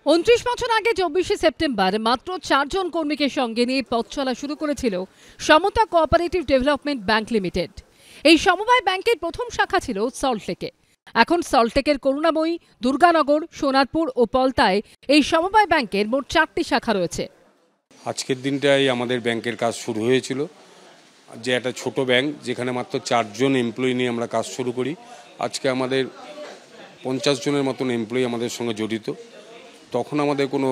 29 বছর আগে 24 সেপ্টেম্বর মাত্র 4 জন কর্মীকে সঙ্গে নিয়ে পথ চলা শুরু করেছিল সমতা কোঅপারেটিভ ডেভেলপমেন্ট ব্যাংক লিমিটেড। এই সমবায় ব্যাংকের প্রথম শাখা ছিল সল্টলেকে। এখন সল্টলেকের করুণাময়ী, দুর্গানগর, সোনারপুর ও পলতায় এই সমবায় ব্যাংকের মোট 4টি শাখা রয়েছে। আজকের দিনটাই আমাদের ব্যাংকের কাজ শুরু হয়েছিল, যে একটা ছোট ব্যাংক যেখানে মাত্র 4 জন এমপ্লয়ি নিয়ে আমরা কাজ শুরু করি। আজকে আমাদের 50 জনের মতন এমপ্লয়ি আমাদের সঙ্গে জড়িত। তখন আমাদের কোনো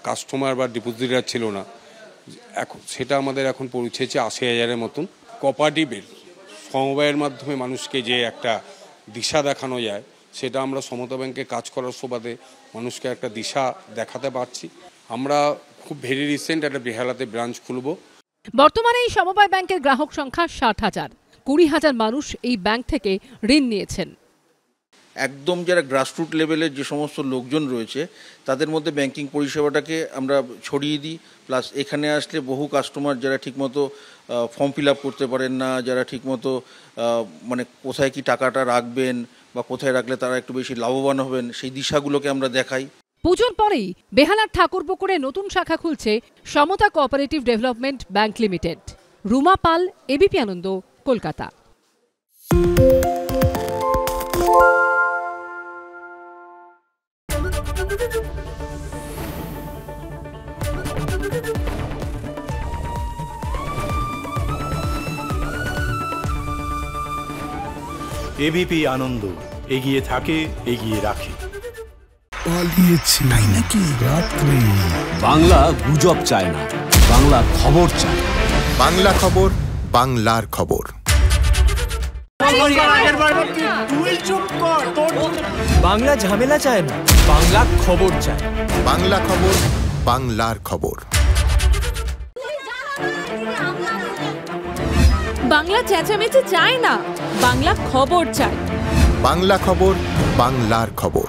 কাস্টমার বা ডিপোজিটার ছিল না, এখন সেটা আমাদের এখন পৌঁছেছে 80,000-এর মতন। কোঅপারেটিভের সমবায়ের মাধ্যমে মানুষকে যে একটা দিশা দেখানো যায়, সেটা আমরা সমতা ব্যাংকে কাজ করার সুবাদে মানুষকে একটা দিশা দেখাতে পারছি। আমরা খুব ভেরি রিসেন্ট একটা বেহালাতে ব্রাঞ্চ খুলব। বর্তমানে এই সমবায় ব্যাংকের গ্রাহক সংখ্যা 60,000। 20,000 মানুষ এই ব্যাংক থেকে ঋণ নিয়েছেন। একদম যারা গ্রাসরুট লেভেলের যে সমস্ত লোকজন রয়েছে তাদের মধ্যে ব্যাংকিং পরিষেবাটাকে আমরা ছড়িয়ে দিই। প্লাস এখানে আসলে বহু কাস্টমার যারা ঠিকমতো ফর্ম ফিল আপ করতে পারেন না, যারা ঠিকমতো মানে কোথায় কি টাকাটা রাখবেন বা কোথায় রাখলে তারা একটু বেশি লাভবান হবেন, সেই দিশাগুলোকে আমরা দেখাই। পুজোর পরেই বেহালার ঠাকুরপুকুরে নতুন শাখা খুলছে Samata cooperative development bank limited. Ruma Pal, ABP Ananda, Kolkata. ABP Ananda, এগিয়ে থাকে, এগিয়ে রাখে। পালিয়েছে তাই নাকি? রাত্রে বাংলা গুজব চায় না, বাংলা খবর চায়। বাংলা খবর, বাংলার খবর। বাংলা ঝামেলা চায় না, বাংলা খবর চায়। বাংলা খবর, বাংলার খবর। বাংলা চেঁচামেচি চায় না, বাংলা খবর চায়। বাংলা খবর, বাংলার খবর।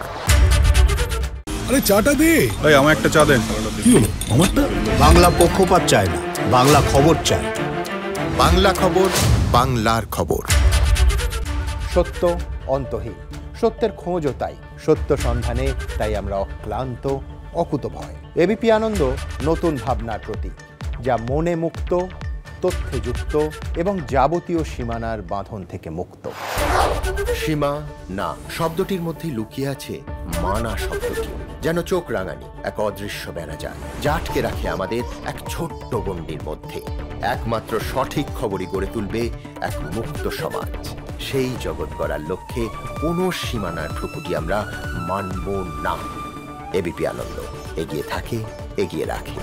আরে চাটা দে। এই আমার একটা চা দেন। কি হলো আমারটা? বাংলা পক্ষপাত চায় না, বাংলা খবর চায়। বাংলা খবর, বাংলার খবর। সত্য অন্তহীন, সত্যের খোঁজও তাই, সত্য সন্ধানে তাই আমরা অক্লান্ত, অকুতভয়। এবিপি আনন্দ নতুন ভাবনার প্রতীক, যা মনে মুক্ত, তথ্যে যুক্ত এবং যাবতীয় সীমানার বাঁধন থেকে মুক্ত। সীমা না শব্দটির মধ্যেই লুকিয়ে আছে মানা শব্দটি, যেন চোখ রাঙানি এক অদৃশ্য বেড়াজাল, যা আটকে রাখে আমাদের এক ছোট্ট গণ্ডির মধ্যে। একমাত্র সঠিক খবরই গড়ে তুলবে এক মুক্ত সমাজ। সেই জগৎ গড়ার লক্ষ্যে কোনো সীমানার ঠুকুটি আমরা মানব না। এবিপি আনন্দ, এগিয়ে থাকে, এগিয়ে রাখে।